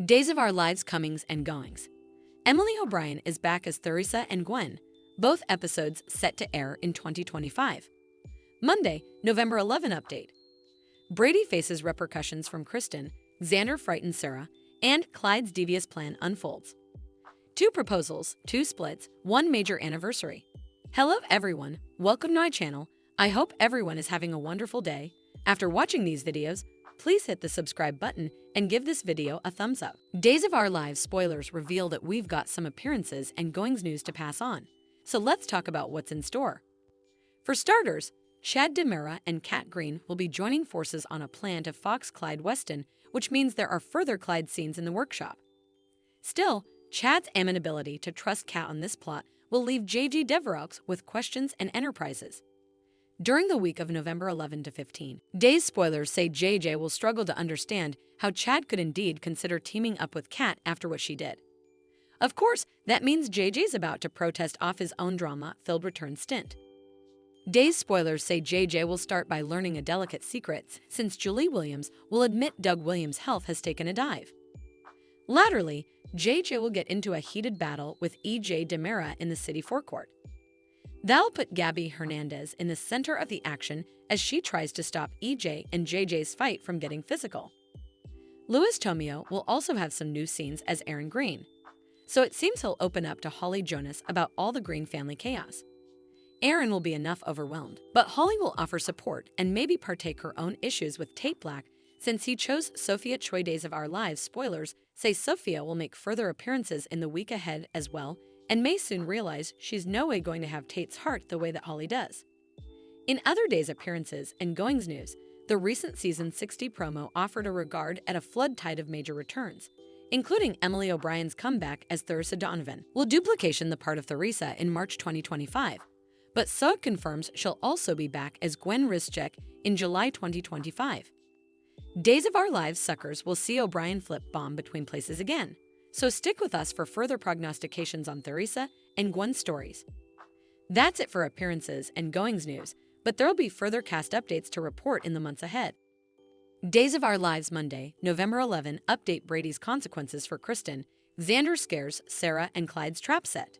Days of Our Lives comings and goings. Emily O'Brien is back as Theresa and Gwen, both episodes set to air in 2025. Monday, November 11 update. Brady faces repercussions from Kristen, Xander frightens Sarah, and Clyde's devious plan unfolds. 2 proposals, 2 splits, 1 major anniversary. Hello everyone, welcome to my channel. I hope everyone is having a wonderful day. After watching these videos, please hit the subscribe button and give this video a thumbs up. Days of Our Lives spoilers reveal that we've got some appearances and goings news to pass on. So let's talk about what's in store. For starters, Chad DiMera and Kat Green will be joining forces on a plan to fox Clyde Weston, which means there are further Clyde scenes in the workshop. Still, Chad's amenability to trust Kat on this plot will leave JJ Deveraux with questions and enterprises. During the week of November 11 to 15, Days spoilers say JJ will struggle to understand how Chad could indeed consider teaming up with Kat after what she did. Of course, that means JJ's about to protest off his own drama-filled return stint. Days spoilers say JJ will start by learning a delicate secret since Julie Williams will admit Doug Williams' health has taken a dive. Latterly, JJ will get into a heated battle with EJ DiMera in the city forecourt. That'll put Gabby Hernandez in the center of the action as she tries to stop EJ and JJ's fight from getting physical. Louis Tomeo will also have some new scenes as Aaron Green, so it seems he'll open up to Holly Jonas about all the Green family chaos. Aaron will be enough overwhelmed, but Holly will offer support and maybe partake her own issues with Tate Black since he chose Sophia Choi. Days of Our Lives spoilers say Sophia will make further appearances in the week ahead as well, and may soon realize she's no way going to have Tate's heart the way that Holly does. In other days' appearances and goings news, the recent season 60 promo offered a regard at a flood tide of major returns, including Emily O'Brien's comeback as Theresa Donovan. Will duplication the part of Theresa in March 2025, but so it confirms she'll also be back as Gwen Rischek in July 2025. Days of Our Lives suckers will see O'Brien flip bomb between places again. So stick with us for further prognostications on Theresa and Gwen's stories. That's it for appearances and goings news, but there'll be further cast updates to report in the months ahead. Days of Our Lives Monday, November 11 update. Brady's consequences for Kristen, Xander scares Sarah and Clyde's trap set.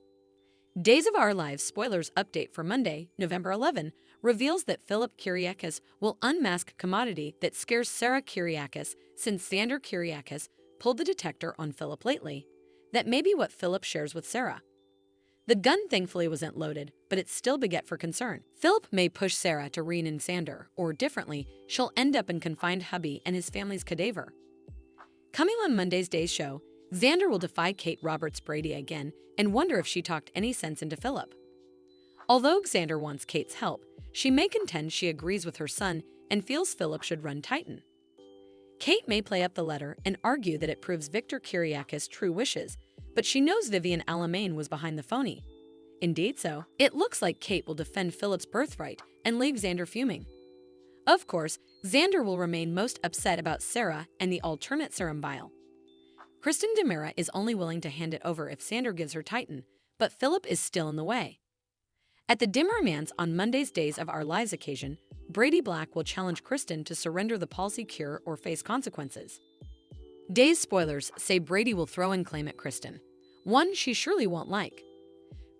Days of Our Lives spoilers update for Monday, November 11 reveals that Philip Kyriakis will unmask commodity that scares Sarah Kyriakis since Xander Kyriakis pulled the detector on Philip lately. That may be what Philip shares with Sarah. The gun thankfully wasn't loaded, but it's still beget for concern. Philip may push Sarah to rein in Xander, or differently, she'll end up in confined hubby and his family's cadaver. Coming on Monday's Days show, Xander will defy Kate Roberts Brady again and wonder if she talked any sense into Philip. Although Xander wants Kate's help, she may contend she agrees with her son and feels Philip should run Titan. Kate may play up the letter and argue that it proves Victor Kyriakis' true wishes, but she knows Vivian Alamain was behind the phony. Indeed so, it looks like Kate will defend Philip's birthright and leave Xander fuming. Of course, Xander will remain most upset about Sarah and the alternate serum vial. Kristen DiMera is only willing to hand it over if Xander gives her Titan, but Philip is still in the way. At the DiMera Manse on Monday's Days of Our Lives occasion, Brady Black will challenge Kristen to surrender the palsy cure or face consequences. Days spoilers say Brady will throw in claim at Kristen, one she surely won't like.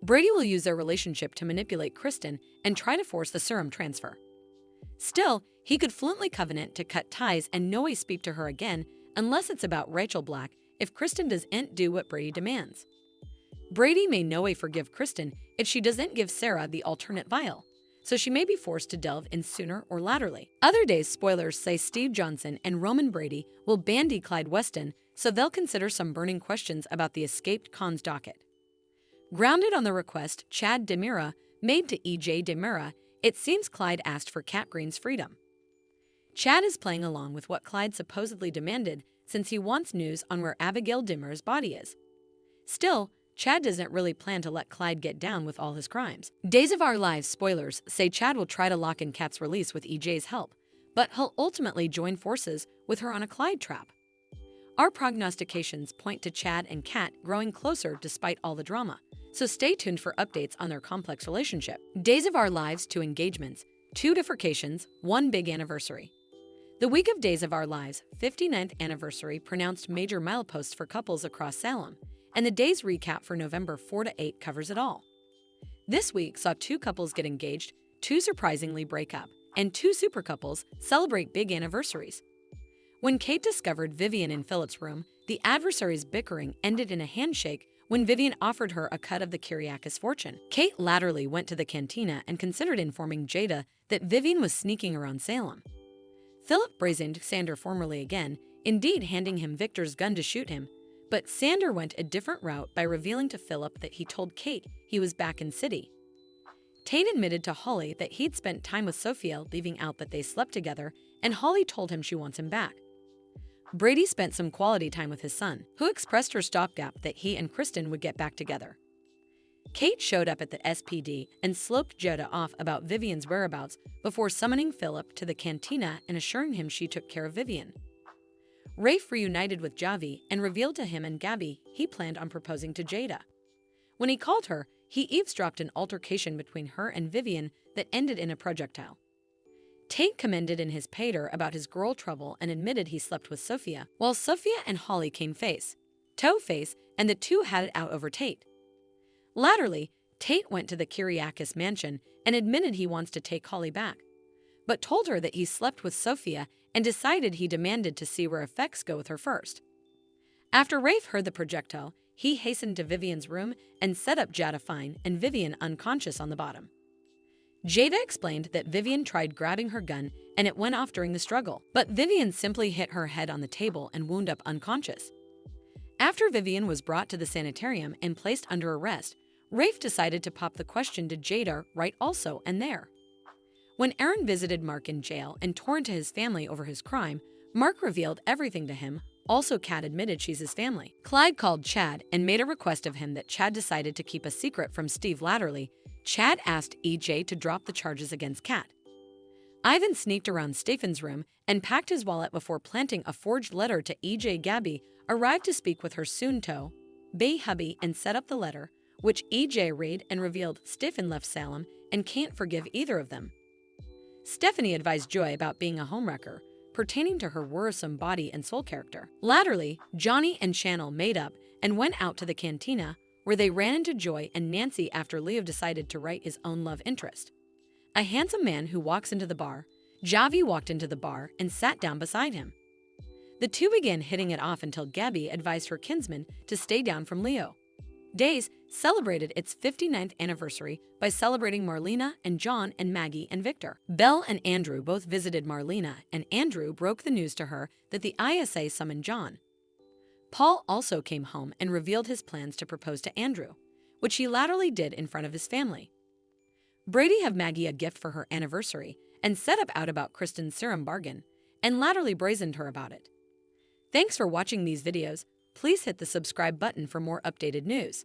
Brady will use their relationship to manipulate Kristen and try to force the serum transfer. Still, he could fluently covenant to cut ties and no way speak to her again unless it's about Rachel Black if Kristen doesn't do what Brady demands. Brady may no way forgive Kristen if she doesn't give Sarah the alternate vial, so she may be forced to delve in sooner or laterally. Other days spoilers say Steve Johnson and Roman Brady will bandy Clyde Weston, so they'll consider some burning questions about the escaped con's docket. Grounded on the request Chad DiMera made to EJ DiMera, it seems Clyde asked for Kat Green's freedom. Chad is playing along with what Clyde supposedly demanded since he wants news on where Abigail Dimmer's body is. Still, Chad doesn't really plan to let Clyde get down with all his crimes. Days of Our Lives spoilers say Chad will try to lock in Kat's release with EJ's help, but he'll ultimately join forces with her on a Clyde trap. Our prognostications point to Chad and Kat growing closer despite all the drama, so stay tuned for updates on their complex relationship. Days of Our Lives 2 engagements, 2 bifurcations, 1 big anniversary. The week of Days of Our Lives 59th anniversary pronounced major mileposts for couples across Salem, and the day's recap for November 4 to 8 covers it all. This week saw 2 couples get engaged, 2 surprisingly break up, and 2 super couples celebrate big anniversaries. When Kate discovered Vivian in Philip's room, the adversaries' bickering ended in a handshake when Vivian offered her a cut of the Kyriakis fortune. Kate latterly went to the cantina and considered informing Jada that Vivian was sneaking around Salem. Philip brazened Sander formally again, indeed handing him Victor's gun to shoot him, but Sander went a different route by revealing to Philip that he told Kate he was back in city. Tate admitted to Holly that he'd spent time with Sophia, leaving out that they slept together, and Holly told him she wants him back. Brady spent some quality time with his son, who expressed her stopgap that he and Kristen would get back together. Kate showed up at the SPD and sloped Jada off about Vivian's whereabouts before summoning Philip to the cantina and assuring him she took care of Vivian. Rafe reunited with Javi and revealed to him and Gabby he planned on proposing to Jada. When he called her, he eavesdropped an altercation between her and Vivian that ended in a projectile. Tate commended in his pater about his girl trouble and admitted he slept with Sophia, while Sophia and Holly came face-to-face, and the two had it out over Tate. Latterly, Tate went to the Kyriakis mansion and admitted he wants to take Holly back, but told her that he slept with Sophia and decided he demanded to see where effects go with her first. After Rafe heard the projectile, he hastened to Vivian's room and set up Jada fine and Vivian unconscious on the bottom. Jada explained that Vivian tried grabbing her gun and it went off during the struggle, but Vivian simply hit her head on the table and wound up unconscious. After Vivian was brought to the sanitarium and placed under arrest, Rafe decided to pop the question to Jada right also and there. When Aaron visited Mark in jail and tore into his family over his crime, Mark revealed everything to him. Also, Kat admitted she's his family. Clyde called Chad and made a request of him that Chad decided to keep a secret from Steve latterly. Chad asked EJ to drop the charges against Kat. Ivan sneaked around Stefan's room and packed his wallet before planting a forged letter to EJ. Gabby arrived to speak with her soon-to-be hubby and set up the letter, which EJ read and revealed Stefan left Salem and can't forgive either of them. Stephanie advised Joy about being a homewrecker, pertaining to her worrisome body and soul character. Latterly, Johnny and Channel made up and went out to the cantina, where they ran into Joy and Nancy after Leo decided to write his own love interest. A handsome man who walks into the bar, Javi walked into the bar and sat down beside him. The two began hitting it off until Gabby advised her kinsman to stay down from Leo. Days celebrated its 59th anniversary by celebrating Marlena and John and Maggie and Victor. Belle and Andrew both visited Marlena, and Andrew broke the news to her that the ISA summoned John. Paul also came home and revealed his plans to propose to Andrew, which he latterly did in front of his family. Brady gave Maggie a gift for her anniversary and set up out about Kristen's serum bargain, and latterly brazened her about it. Thanks for watching these videos. Please hit the subscribe button for more updated news.